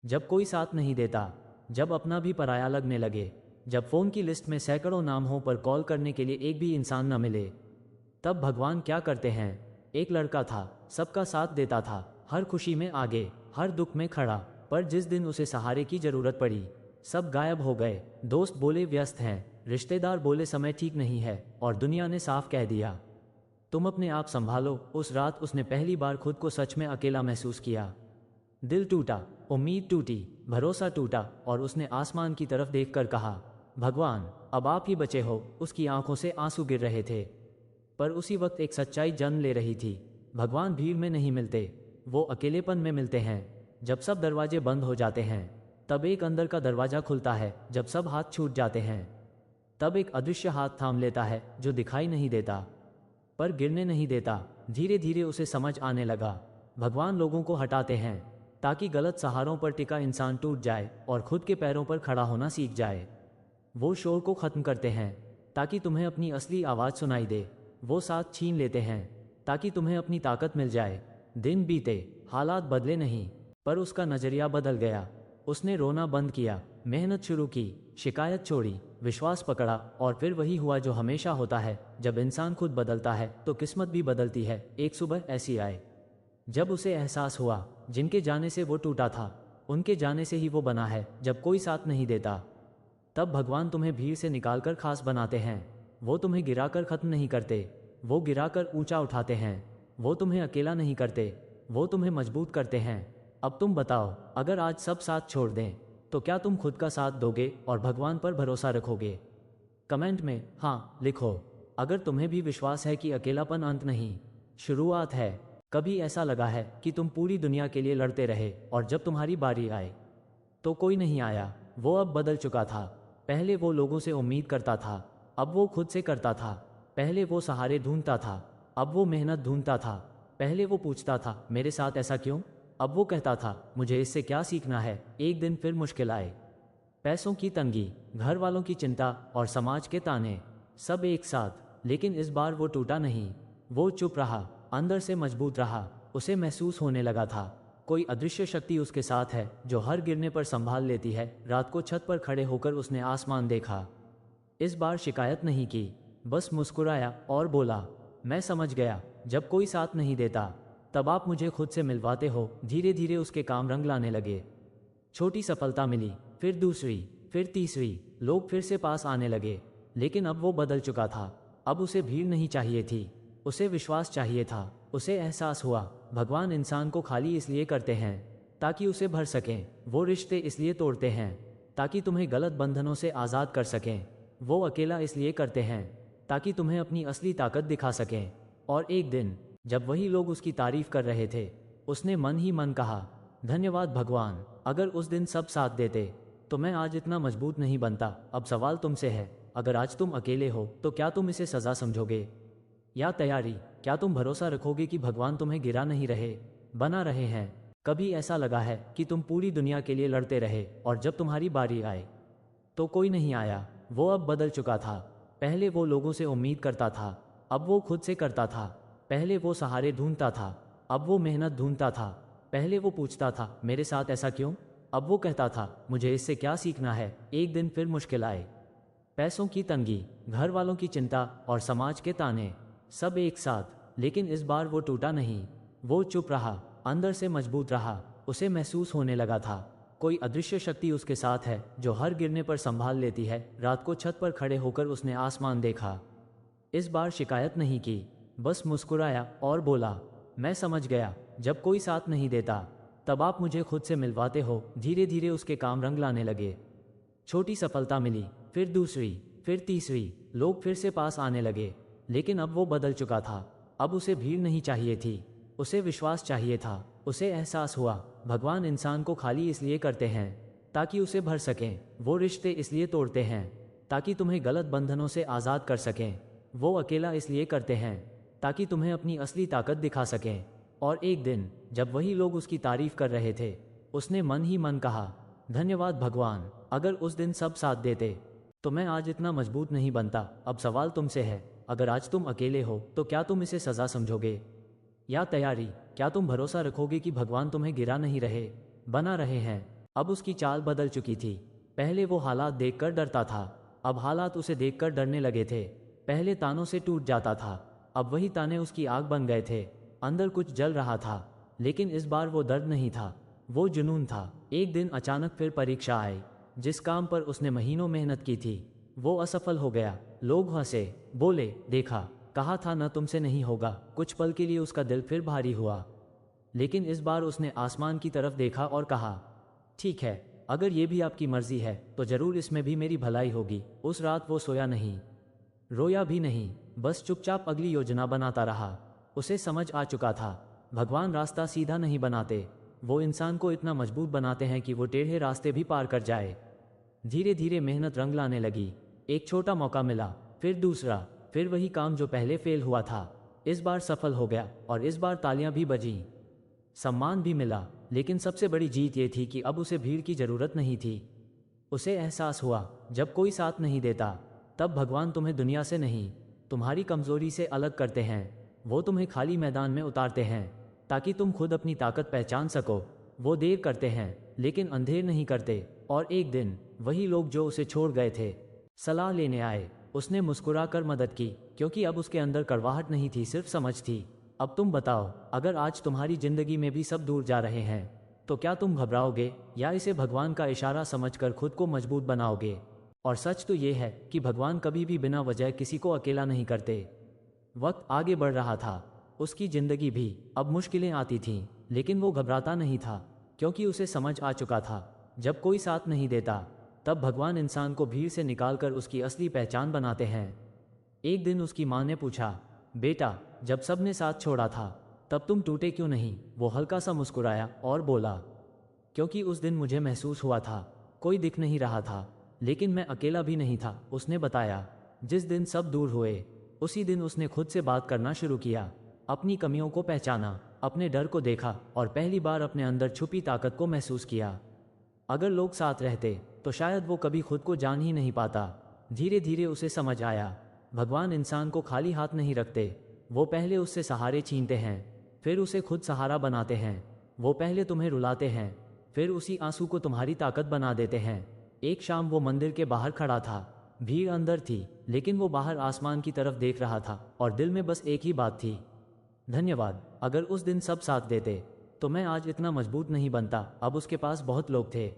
जब कोई साथ नहीं देता, जब अपना भी पराया लगने लगे, जब फ़ोन की लिस्ट में सैकड़ों नाम हों पर कॉल करने के लिए एक भी इंसान न मिले, तब भगवान क्या करते हैं। एक लड़का था, सबका साथ देता था, हर खुशी में आगे, हर दुख में खड़ा, पर जिस दिन उसे सहारे की जरूरत पड़ी, सब गायब हो गए। दोस्त बोले व्यस्त हैं, रिश्तेदार बोले समय ठीक नहीं है, और दुनिया ने साफ कह दिया तुम अपने आप संभालो। उस रात उसने पहली बार खुद को सच में अकेला महसूस किया। दिल टूटा, उम्मीद टूटी, भरोसा टूटा, और उसने आसमान की तरफ देखकर कहा, भगवान अब आप ही बचे हो। उसकी आंखों से आंसू गिर रहे थे, पर उसी वक्त एक सच्चाई जन्म ले रही थी। भगवान भीड़ में नहीं मिलते, वो अकेलेपन में मिलते हैं। जब सब दरवाजे बंद हो जाते हैं, तब एक अंदर का दरवाजा खुलता है। जब सब हाथ छूट जाते हैं, तब एक अदृश्य हाथ थाम लेता है, जो दिखाई नहीं देता, पर गिरने नहीं देता। धीरे धीरे उसे समझ आने लगा, भगवान लोगों को हटाते हैं ताकि गलत सहारों पर टिका इंसान टूट जाए और खुद के पैरों पर खड़ा होना सीख जाए। वो शोर को खत्म करते हैं ताकि तुम्हें अपनी असली आवाज़ सुनाई दे। वो साथ छीन लेते हैं ताकि तुम्हें अपनी ताकत मिल जाए। दिन बीते, हालात बदले नहीं, पर उसका नज़रिया बदल गया। उसने रोना बंद किया, मेहनत शुरू की, शिकायत छोड़ी, विश्वास पकड़ा, और फिर वही हुआ जो हमेशा होता है। जब इंसान खुद बदलता है तो किस्मत भी बदलती है। एक सुबह ऐसी आए जब उसे एहसास हुआ, जिनके जाने से वो टूटा था, उनके जाने से ही वो बना है। जब कोई साथ नहीं देता, तब भगवान तुम्हें भीड़ से निकालकर खास बनाते हैं। वो तुम्हें गिराकर ख़त्म नहीं करते, वो गिराकर ऊंचा उठाते हैं। वो तुम्हें अकेला नहीं करते, वो तुम्हें मजबूत करते हैं। अब तुम बताओ, अगर आज सब साथ छोड़ दें, तो क्या तुम खुद का साथ दोगे और भगवान पर भरोसा रखोगे? कमेंट में हाँ लिखो। अगर तुम्हें भी विश्वास है कि अकेलापन अंत नहीं, शुरुआत है। कभी ऐसा लगा है कि तुम पूरी दुनिया के लिए लड़ते रहे, और जब तुम्हारी बारी आए तो कोई नहीं आया? वो अब बदल चुका था। पहले वो लोगों से उम्मीद करता था, अब वो खुद से करता था। पहले वो सहारे ढूंढता था, अब वो मेहनत ढूंढता था। पहले वो पूछता था, मेरे साथ ऐसा क्यों? अब वो कहता था, मुझे इससे क्या सीखना है। एक दिन फिर मुश्किल आए, पैसों की तंगी, घर वालों की चिंता, और समाज के ताने, सब एक साथ। लेकिन इस बार वो टूटा नहीं, वो चुप रहा, अंदर से मजबूत रहा। उसे महसूस होने लगा था, कोई अदृश्य शक्ति उसके साथ है, जो हर गिरने पर संभाल लेती है। रात को छत पर खड़े होकर उसने आसमान देखा। इस बार शिकायत नहीं की, बस मुस्कुराया और बोला, मैं समझ गया, जब कोई साथ नहीं देता, तब आप मुझे खुद से मिलवाते हो। धीरे धीरे उसके काम रंग लाने लगे। छोटी सफलता मिली, फिर दूसरी, फिर तीसरी। लोग फिर से पास आने लगे, लेकिन अब वो बदल चुका था। अब उसे भीड़ नहीं चाहिए थी, उसे विश्वास चाहिए था। उसे एहसास हुआ, भगवान इंसान को खाली इसलिए करते हैं ताकि उसे भर सकें। वो रिश्ते इसलिए तोड़ते हैं ताकि तुम्हें गलत बंधनों से आज़ाद कर सकें। वो अकेला इसलिए करते हैं ताकि तुम्हें अपनी असली ताकत दिखा सकें। और एक दिन जब वही लोग उसकी तारीफ कर रहे थे, उसने मन ही मन कहा, धन्यवाद भगवान, अगर उस दिन सब साथ देते तो मैं आज इतना मजबूत नहीं बनता। अब सवाल तुमसे है, अगर आज तुम अकेले हो तो क्या तुम इसे सज़ा समझोगे या तैयारी? क्या तुम भरोसा रखोगे कि भगवान तुम्हें गिरा नहीं रहे, बना रहे हैं? कभी ऐसा लगा है कि तुम पूरी दुनिया के लिए लड़ते रहे, और जब तुम्हारी बारी आए तो कोई नहीं आया? वो अब बदल चुका था। पहले वो लोगों से उम्मीद करता था, अब वो खुद से करता था। पहले वो सहारे ढूंढता था, अब वो मेहनत ढूंढता था। पहले वो पूछता था, मेरे साथ ऐसा क्यों? अब वो कहता था, मुझे इससे क्या सीखना है। एक दिन फिर मुश्किल आए, पैसों की तंगी, घर वालों की चिंता, और समाज के ताने, सब एक साथ। लेकिन इस बार वो टूटा नहीं, वो चुप रहा, अंदर से मजबूत रहा। उसे महसूस होने लगा था, कोई अदृश्य शक्ति उसके साथ है, जो हर गिरने पर संभाल लेती है। रात को छत पर खड़े होकर उसने आसमान देखा। इस बार शिकायत नहीं की, बस मुस्कुराया और बोला, मैं समझ गया, जब कोई साथ नहीं देता, तब आप मुझे खुद से मिलवाते हो। धीरे धीरे उसके काम रंग लाने लगे। छोटी सफलता मिली, फिर दूसरी, फिर तीसरी। लोग फिर से पास आने लगे, लेकिन अब वो बदल चुका था। अब उसे भीड़ नहीं चाहिए थी, उसे विश्वास चाहिए था। उसे एहसास हुआ, भगवान इंसान को खाली इसलिए करते हैं ताकि उसे भर सकें। वो रिश्ते इसलिए तोड़ते हैं ताकि तुम्हें गलत बंधनों से आज़ाद कर सकें। वो अकेला इसलिए करते हैं ताकि तुम्हें अपनी असली ताकत दिखा सकें। और एक दिन जब वही लोग उसकी तारीफ कर रहे थे, उसने मन ही मन कहा, धन्यवाद भगवान, अगर उस दिन सब साथ देते तो मैं आज इतना मजबूत नहीं बनता। अब सवाल तुमसे है, अगर आज तुम अकेले हो तो क्या तुम इसे सज़ा समझोगे या तैयारी? क्या तुम भरोसा रखोगे कि भगवान तुम्हें गिरा नहीं रहे, बना रहे हैं? अब उसकी चाल बदल चुकी थी। पहले वो हालात देखकर डरता था, अब हालात उसे देखकर डरने लगे थे। पहले तानों से टूट जाता था, अब वही ताने उसकी आग बन गए थे। अंदर कुछ जल रहा था, लेकिन इस बार वो दर्द नहीं था, वो जुनून था। एक दिन अचानक फिर परीक्षा आई। जिस काम पर उसने महीनों मेहनत की थी वो असफल हो गया। लोग हंसे, बोले, देखा, कहा था न तुमसे नहीं होगा। कुछ पल के लिए उसका दिल फिर भारी हुआ, लेकिन इस बार उसने आसमान की तरफ देखा और कहा, ठीक है, अगर ये भी आपकी मर्जी है तो जरूर इसमें भी मेरी भलाई होगी। उस रात वो सोया नहीं, रोया भी नहीं, बस चुपचाप अगली योजना बनाता रहा। उसे समझ आ चुका था, भगवान रास्ता सीधा नहीं बनाते, वो इंसान को इतना मजबूत बनाते हैं कि वो टेढ़े रास्ते भी पार कर जाए। धीरे धीरे मेहनत रंग लाने लगी। एक छोटा मौका मिला, फिर दूसरा, फिर वही काम जो पहले फेल हुआ था इस बार सफल हो गया, और इस बार तालियां भी बजीं, सम्मान भी मिला। लेकिन सबसे बड़ी जीत ये थी कि अब उसे भीड़ की जरूरत नहीं थी। उसे एहसास हुआ, जब कोई साथ नहीं देता तब भगवान तुम्हें दुनिया से नहीं, तुम्हारी कमजोरी से अलग करते हैं। वो तुम्हें खाली मैदान में उतारते हैं ताकि तुम खुद अपनी ताकत पहचान सको। वो देर करते हैं लेकिन अंधेर नहीं करते। और एक दिन वही लोग जो उसे छोड़ गए थे सलाह लेने आए। उसने मुस्कुराकर मदद की, क्योंकि अब उसके अंदर कड़वाहट नहीं थी, सिर्फ समझ थी। अब तुम बताओ, अगर आज तुम्हारी जिंदगी में भी सब दूर जा रहे हैं तो क्या तुम घबराओगे या इसे भगवान का इशारा समझकर खुद को मजबूत बनाओगे? और सच तो ये है कि भगवान कभी भी बिना वजह किसी को अकेला नहीं करते। वक्त आगे बढ़ रहा था, उसकी जिंदगी भी अब मुश्किलें आती थीं, लेकिन वो घबराता नहीं था, क्योंकि उसे समझ आ चुका था, जब कोई साथ नहीं देता तब भगवान इंसान को भीड़ से निकालकर उसकी असली पहचान बनाते हैं। एक दिन उसकी माँ ने पूछा, बेटा, जब सबने साथ छोड़ा था तब तुम टूटे क्यों नहीं? वो हल्का सा मुस्कुराया और बोला, क्योंकि उस दिन मुझे महसूस हुआ था कोई दिख नहीं रहा था, लेकिन मैं अकेला भी नहीं था। उसने बताया, जिस दिन सब दूर हुए उसी दिन उसने खुद से बात करना शुरू किया, अपनी कमियों को पहचाना, अपने डर को देखा और पहली बार अपने अंदर छुपी ताकत को महसूस किया। अगर लोग साथ रहते तो शायद वो कभी खुद को जान ही नहीं पाता। धीरे धीरे उसे समझ आया, भगवान इंसान को खाली हाथ नहीं रखते, वो पहले उससे सहारे छीनते हैं, फिर उसे खुद सहारा बनाते हैं। वो पहले तुम्हें रुलाते हैं, फिर उसी आंसू को तुम्हारी ताकत बना देते हैं। एक शाम वो मंदिर के बाहर खड़ा था, भीड़ अंदर थी, लेकिन वो बाहर आसमान की तरफ देख रहा था और दिल में बस एक ही बात थी, धन्यवाद। अगर उस दिन सब साथ देते तो मैं आज इतना मजबूत नहीं बनता। अब उसके पास बहुत लोग थे,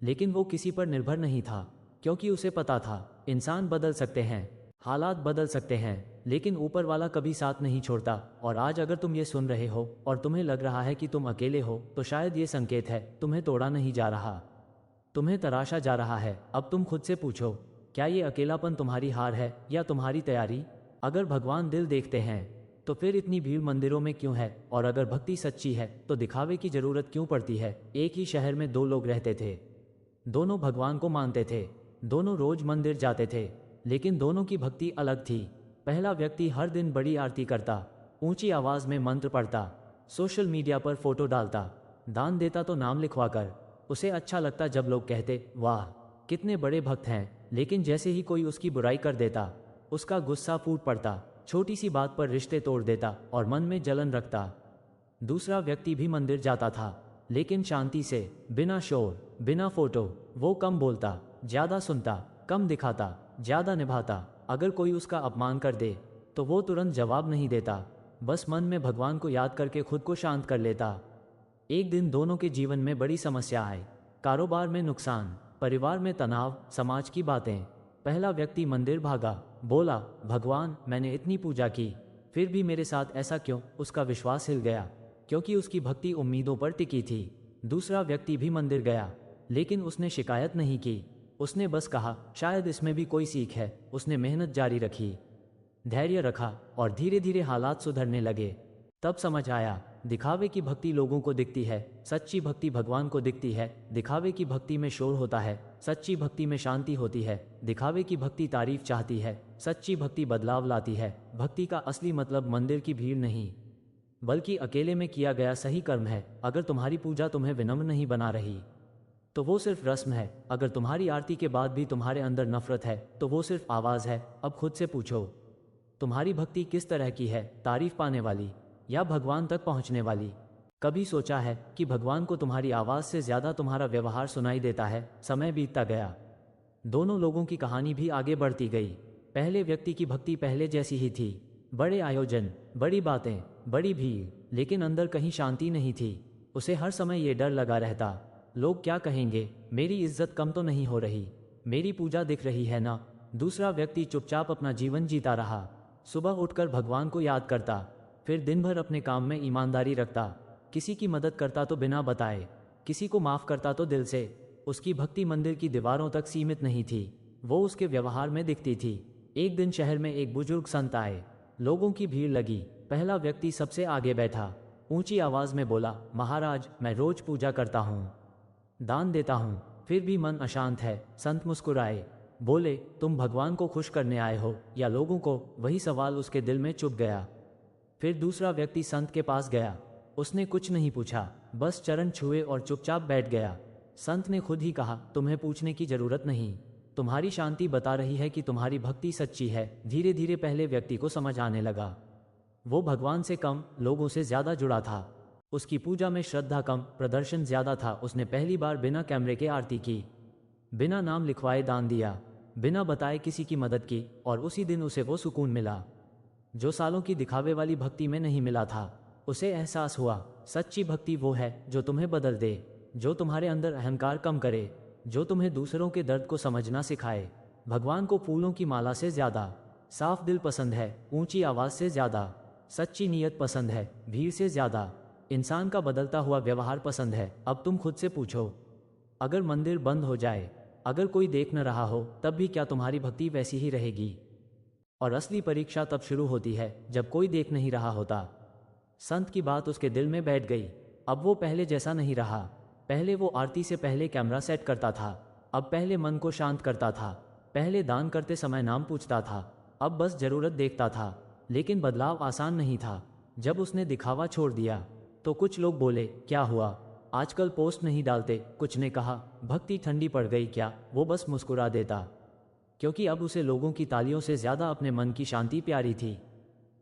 लेकिन वो किसी पर निर्भर नहीं था, क्योंकि उसे पता था इंसान बदल सकते हैं, हालात बदल सकते हैं, लेकिन ऊपर वाला कभी साथ नहीं छोड़ता। और आज अगर तुम ये सुन रहे हो और तुम्हें लग रहा है कि तुम अकेले हो, तो शायद ये संकेत है, तुम्हें तोड़ा नहीं जा रहा, तुम्हें तराशा जा रहा है। अब तुम खुद से पूछो, क्या ये अकेलापन तुम्हारी हार है या तुम्हारी तैयारी? अगर भगवान दिल देखते हैं तो फिर इतनी भीड़ मंदिरों में क्यों है? और अगर भक्ति सच्ची है तो दिखावे की जरूरत क्यों पड़ती है? एक ही शहर में दो लोग रहते थे, दोनों भगवान को मानते थे, दोनों रोज मंदिर जाते थे, लेकिन दोनों की भक्ति अलग थी। पहला व्यक्ति हर दिन बड़ी आरती करता, ऊंची आवाज में मंत्र पढ़ता, सोशल मीडिया पर फोटो डालता, दान देता तो नाम लिखवाकर। उसे अच्छा लगता जब लोग कहते, वाह कितने बड़े भक्त हैं, लेकिन जैसे ही कोई उसकी बुराई कर देता उसका गुस्सा फूट पड़ता, छोटी सी बात पर रिश्ते तोड़ देता और मन में जलन रखता। दूसरा व्यक्ति भी मंदिर जाता था, लेकिन शांति से, बिना शोर, बिना फोटो। वो कम बोलता, ज्यादा सुनता, कम दिखाता, ज्यादा निभाता। अगर कोई उसका अपमान कर दे तो वो तुरंत जवाब नहीं देता, बस मन में भगवान को याद करके खुद को शांत कर लेता। एक दिन दोनों के जीवन में बड़ी समस्या आई, कारोबार में नुकसान, परिवार में तनाव, समाज की बातें। पहला व्यक्ति मंदिर भागा, बोला, भगवान मैंने इतनी पूजा की फिर भी मेरे साथ ऐसा क्यों? उसका विश्वास हिल गया, क्योंकि उसकी भक्ति उम्मीदों पर टिकी थी। दूसरा व्यक्ति भी मंदिर गया, लेकिन उसने शिकायत नहीं की, उसने बस कहा, शायद इसमें भी कोई सीख है। उसने मेहनत जारी रखी, धैर्य रखा और धीरे धीरे हालात सुधरने लगे। तब समझ आया, दिखावे की भक्ति लोगों को दिखती है, सच्ची भक्ति भगवान को दिखती है। दिखावे की भक्ति में शोर होता है, सच्ची भक्ति में शांति होती है। दिखावे की भक्ति तारीफ चाहती है, सच्ची भक्ति बदलाव लाती है। भक्ति का असली मतलब मंदिर की भीड़ नहीं, बल्कि अकेले में किया गया सही कर्म है। अगर तुम्हारी पूजा तुम्हें विनम्र नहीं बना रही तो वो सिर्फ रस्म है। अगर तुम्हारी आरती के बाद भी तुम्हारे अंदर नफरत है तो वो सिर्फ आवाज है। अब खुद से पूछो, तुम्हारी भक्ति किस तरह की है? तारीफ पाने वाली या भगवान तक पहुंचने वाली? कभी सोचा है कि भगवान को तुम्हारी आवाज़ से ज़्यादा तुम्हारा व्यवहार सुनाई देता है? समय बीतता गया। दोनों लोगों की कहानी भी आगे बढ़ती गई। पहले व्यक्ति की भक्ति पहले जैसी ही थी, बड़े आयोजन, बड़ी बातें, बड़ी भीड़, लेकिन अंदर कहीं शांति नहीं थी। उसे हर समय ये डर लगा रहता, लोग क्या कहेंगे, मेरी इज्जत कम तो नहीं हो रही, मेरी पूजा दिख रही है ना। दूसरा व्यक्ति चुपचाप अपना जीवन जीता रहा, सुबह उठकर भगवान को याद करता, फिर दिन भर अपने काम में ईमानदारी रखता, किसी की मदद करता तो बिना बताए, किसी को माफ़ करता तो दिल से। उसकी भक्ति मंदिर की दीवारों तक सीमित नहीं थी, वो उसके व्यवहार में दिखती थी। एक दिन शहर में एक बुजुर्ग संत आए, लोगों की भीड़ लगी। पहला व्यक्ति सबसे आगे बैठा, ऊंची आवाज़ में बोला, महाराज, मैं रोज पूजा करता हूँ, दान देता हूँ, फिर भी मन अशांत है। संत मुस्कुराए, बोले, तुम भगवान को खुश करने आए हो या लोगों को? वही सवाल उसके दिल में चुभ गया। फिर दूसरा व्यक्ति संत के पास गया, उसने कुछ नहीं पूछा, बस चरण छुए और चुपचाप बैठ गया। संत ने खुद ही कहा, तुम्हें पूछने की जरूरत नहीं, तुम्हारी शांति बता रही है कि तुम्हारी भक्ति सच्ची है। धीरे धीरे पहले व्यक्ति को समझ आने लगा, वो भगवान से कम, लोगों से ज्यादा जुड़ा था। उसकी पूजा में श्रद्धा कम, प्रदर्शन ज्यादा था। उसने पहली बार बिना कैमरे के आरती की, बिना नाम लिखवाए दान दिया, बिना बताए किसी की मदद की, और उसी दिन उसे वो सुकून मिला जो सालों की दिखावे वाली भक्ति में नहीं मिला था। उसे एहसास हुआ, सच्ची भक्ति वो है जो तुम्हें बदल दे, जो तुम्हारे अंदर अहंकार कम करे, जो तुम्हें दूसरों के दर्द को समझना सिखाए। भगवान को फूलों की माला से ज्यादा साफ दिल पसंद है, ऊंची आवाज से ज्यादा सच्ची नीयत पसंद है, भीड़ से ज्यादा इंसान का बदलता हुआ व्यवहार पसंद है। अब तुम खुद से पूछो, अगर मंदिर बंद हो जाए, अगर कोई देख न रहा हो, तब भी क्या तुम्हारी भक्ति वैसी ही रहेगी? और असली परीक्षा तब शुरू होती है जब कोई देख नहीं रहा होता। संत की बात उसके दिल में बैठ गई। अब वो पहले जैसा नहीं रहा। पहले वो आरती से पहले कैमरा सेट करता था, अब पहले मन को शांत करता था। पहले दान करते समय नाम पूछता था, अब बस जरूरत देखता था। लेकिन बदलाव आसान नहीं था। जब उसने दिखावा छोड़ दिया तो कुछ लोग बोले, क्या हुआ, आजकल पोस्ट नहीं डालते? कुछ ने कहा, भक्ति ठंडी पड़ गई क्या? वो बस मुस्कुरा देता, क्योंकि अब उसे लोगों की तालियों से ज्यादा अपने मन की शांति प्यारी थी।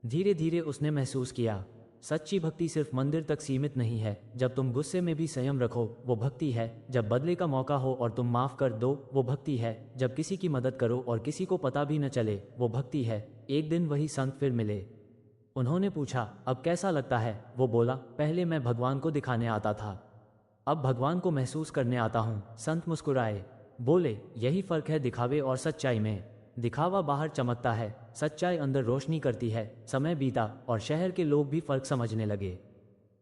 धीरे धीरे उसने महसूस किया, सच्ची भक्ति सिर्फ मंदिर तक सीमित नहीं है। जब तुम गुस्से में भी संयम रखो, वो भक्ति है। जब बदले का मौका हो और तुम माफ कर दो, वो भक्ति है। जब किसी की मदद करो और किसी को पता भी न चले, वो भक्ति है। एक दिन वही संत फिर मिले। उन्होंने पूछा, अब कैसा लगता है? वो बोला, पहले मैं भगवान को दिखाने आता था, अब भगवान को महसूस करने आता हूँ। संत मुस्कुराए, बोले, यही फर्क है दिखावे और सच्चाई में। दिखावा बाहर चमकता है, सच्चाई अंदर रोशनी करती है। समय बीता और शहर के लोग भी फर्क समझने लगे।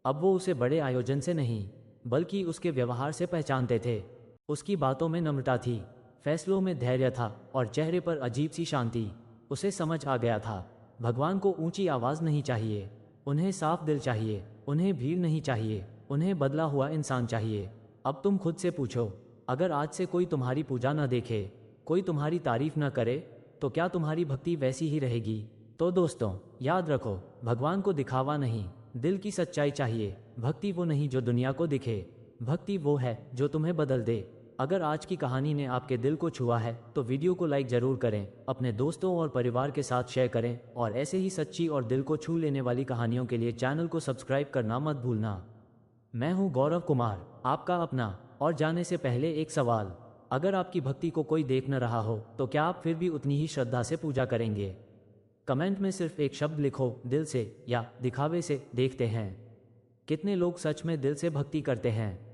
अब वो उसे बड़े आयोजन से नहीं, बल्कि उसके व्यवहार से पहचानते थे। उसकी बातों में नम्रता थी, फैसलों में धैर्य था और चेहरे पर अजीब सी शांति। उसे समझ आ गया था, भगवान को ऊंची आवाज़ नहीं चाहिए, उन्हें साफ दिल चाहिए। उन्हें भीड़ नहीं चाहिए, उन्हें बदला हुआ इंसान चाहिए। अब तुम खुद से पूछो, अगर आज से कोई तुम्हारी पूजा न देखे, कोई तुम्हारी तारीफ न करे, तो क्या तुम्हारी भक्ति वैसी ही रहेगी? तो दोस्तों, याद रखो, भगवान को दिखावा नहीं, दिल की सच्चाई चाहिए। भक्ति वो नहीं जो दुनिया को दिखे, भक्ति वो है जो तुम्हें बदल दे। अगर आज की कहानी ने आपके दिल को छुआ है तो वीडियो को लाइक जरूर करें, अपने दोस्तों और परिवार के साथ शेयर करें, और ऐसे ही सच्ची और दिल को छू लेने वाली कहानियों के लिए चैनल को सब्सक्राइब करना मत भूलना। मैं हूं गौरव कुमार, आपका अपना। और जाने से पहले एक सवाल, अगर आपकी भक्ति को कोई देख न रहा हो, तो क्या आप फिर भी उतनी ही श्रद्धा से पूजा करेंगे? कमेंट में सिर्फ एक शब्द लिखो, दिल से या दिखावे से। देखते हैं कितने लोग सच में दिल से भक्ति करते हैं।